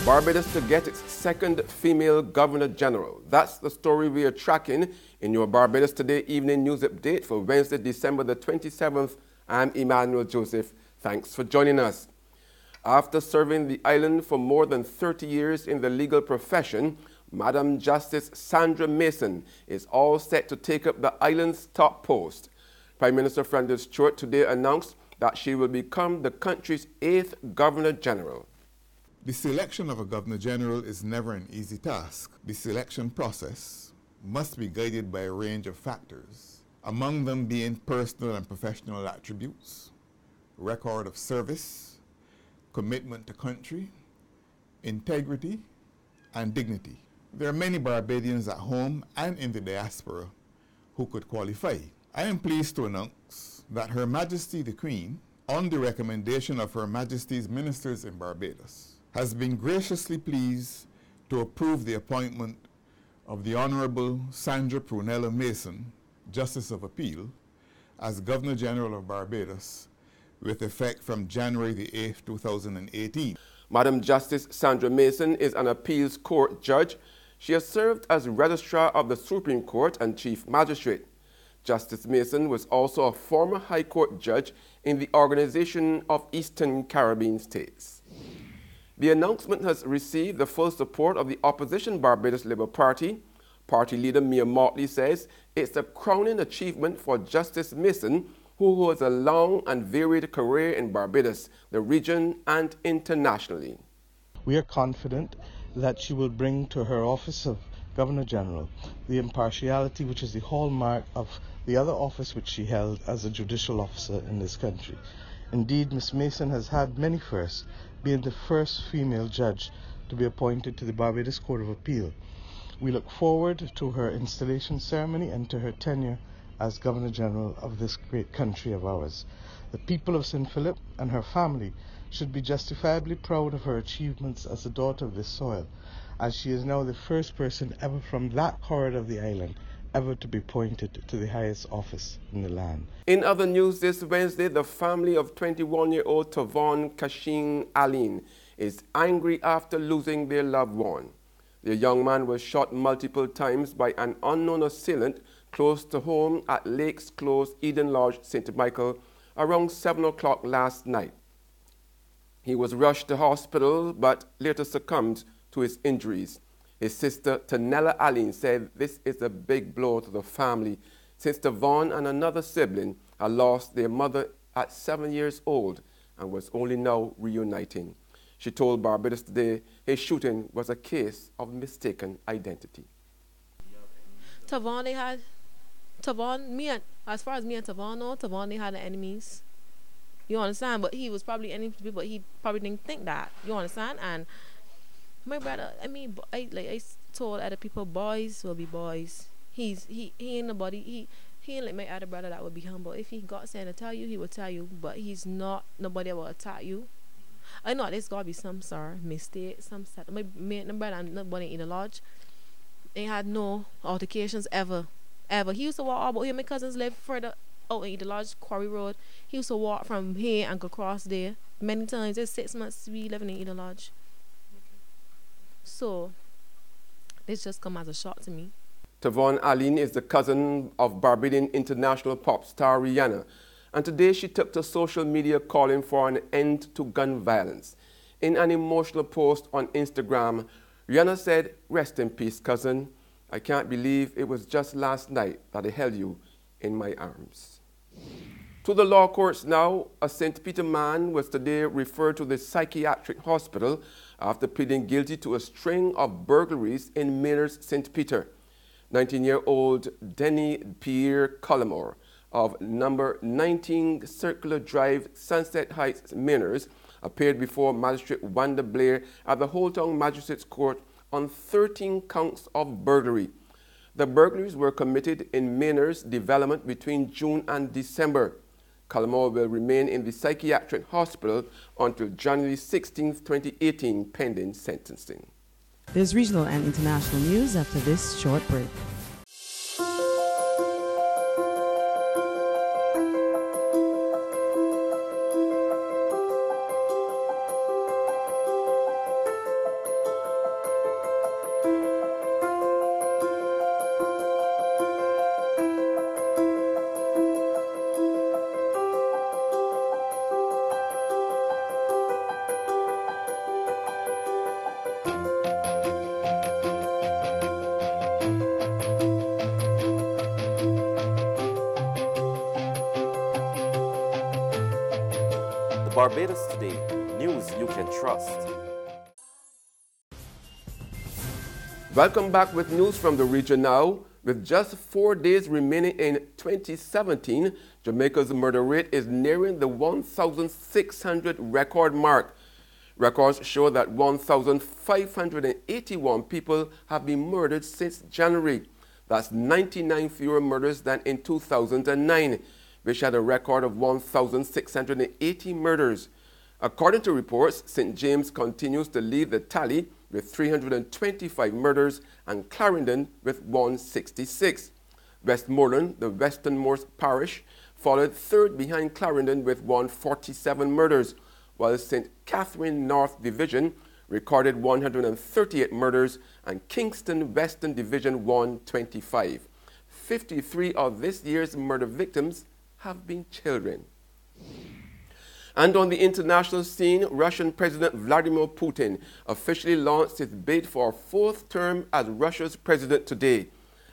Barbados to get its second female Governor General. That's the story we are tracking in your Barbados Today evening news update for Wednesday, December the 27th. I'm Emmanuel Joseph. Thanks for joining us. After serving the island for more than 30 years in the legal profession, Madam Justice Sandra Mason is all set to take up the island's top post. Prime Minister Francis Stewart today announced that she will become the country's 8th Governor General. The selection of a Governor General is never an easy task. The selection process must be guided by a range of factors, among them being personal and professional attributes, record of service, commitment to country, integrity, and dignity. There are many Barbadians at home and in the diaspora who could qualify. I am pleased to announce that Her Majesty the Queen, on the recommendation of Her Majesty's ministers in Barbados, has been graciously pleased to approve the appointment of the Honorable Sandra Prunella Mason, Justice of Appeal, as Governor General of Barbados with effect from January the 8th, 2018. Madam Justice Sandra Mason is an appeals court judge. She has served as Registrar of the Supreme Court and Chief Magistrate. Justice Mason was also a former High Court judge in the Organization of Eastern Caribbean States. The announcement has received the full support of the opposition Barbados Labour Party. Party leader Mia Motley says it's a crowning achievement for Justice Mason, who has a long and varied career in Barbados, the region, and internationally. We are confident that she will bring to her office of Governor General the impartiality which is the hallmark of the other office which she held as a judicial officer in this country. Indeed, Ms. Mason has had many firsts, being the first female judge to be appointed to the Barbados Court of Appeal. We look forward to her installation ceremony and to her tenure as Governor General of this great country of ours. The people of St. Philip and her family should be justifiably proud of her achievements as a daughter of this soil, as she is now the first person ever from that corridor of the island ever to be appointed to the highest office in the land. In other news this Wednesday, the family of 21-year-old Lavon Allen is angry after losing their loved one. The young man was shot multiple times by an unknown assailant close to home at Lakes Close, Eden Lodge, St. Michael, around 7 o'clock last night. He was rushed to hospital but later succumbed to his injuries. His sister, Tanella Allen, said this is a big blow to the family since Lavon and another sibling had lost their mother at 7 years old and was only now reuniting. She told Barbados Today his shooting was a case of mistaken identity. As far as me and Lavon know, Lavon, they had enemies. You understand? But he was probably enemy to people, but he probably didn't think that. You understand? And my brother, I told other people, boys will be boys. He ain't nobody. He ain't like my other brother that would be humble. If he got something to tell you, he will tell you. But he's not nobody that will attack you. I know there's gotta be some mistake, some set. My brother and nobody in the lodge ain't had no altercations ever. He used to walk all, but here my cousins live further out in the lodge, Quarry Road. He used to walk from here and go across there many times. There's 6 months we living in the lodge. So, this just come as a shock to me. Lavon Allen is the cousin of Barbadian international pop star Rihanna, and today she took to social media calling for an end to gun violence. In an emotional post on Instagram, Rihanna said, "Rest in peace, cousin. I can't believe it was just last night that I held you in my arms." To the law courts now, a St. Peter man was today referred to the psychiatric hospital after pleading guilty to a string of burglaries in Maynard's St. Peter. 19-year-old Denny Pierre Collymore of number 19 Circular Drive, Sunset Heights, Maynards, appeared before Magistrate Wanda Blair at the Holtown Magistrates Court on 13 counts of burglary. The burglaries were committed in Maynard's development between June and December. Collymore will remain in the psychiatric hospital until January 16, 2018, pending sentencing. There's regional and international news after this short break. Barbados Today, news you can trust. Welcome back with news from the region now. With just 4 days remaining in 2017, Jamaica's murder rate is nearing the 1,600 record mark. Records show that 1,581 people have been murdered since January. That's 99 fewer murders than in 2009, which had a record of 1,680 murders. According to reports, St. James continues to lead the tally with 325 murders and Clarendon with 166. Westmoreland, the westernmost parish, followed third behind Clarendon with 147 murders, while St. Catherine North Division recorded 138 murders and Kingston Western Division 125. 53 of this year's murder victims have been children. And on the international scene, Russian President Vladimir Putin officially launched his bid for a fourth term as Russia's president today,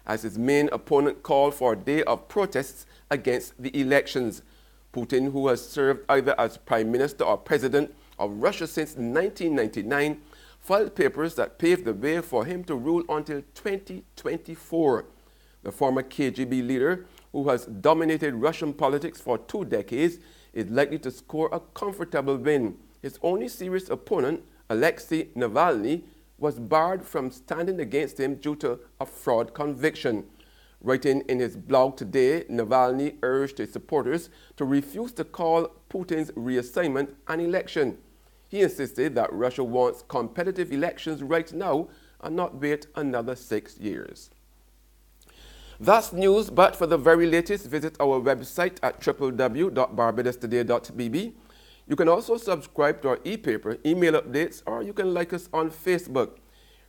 as his main opponent called for a day of protests against the elections. Putin, who has served either as Prime Minister or President of Russia since 1999, filed papers that paved the way for him to rule until 2024. The former KGB leader, who has dominated Russian politics for 2 decades, is likely to score a comfortable win. His only serious opponent, Alexei Navalny, was barred from standing against him due to a fraud conviction. Writing in his blog today, Navalny urged his supporters to refuse to call Putin's reassignment an election. He insisted that Russia wants competitive elections right now and not wait another 6 years. That's news, but for the very latest, visit our website at www.barbadostoday.bb. You can also subscribe to our e-paper, email updates, or you can like us on Facebook.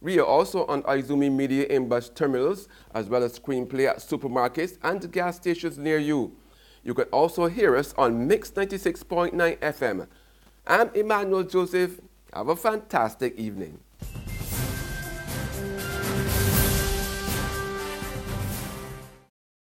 We are also on Izumi Media in bus terminals, as well as screenplay at supermarkets and gas stations near you. You can also hear us on Mix 96.9 FM. I'm Emmanuel Joseph. Have a fantastic evening.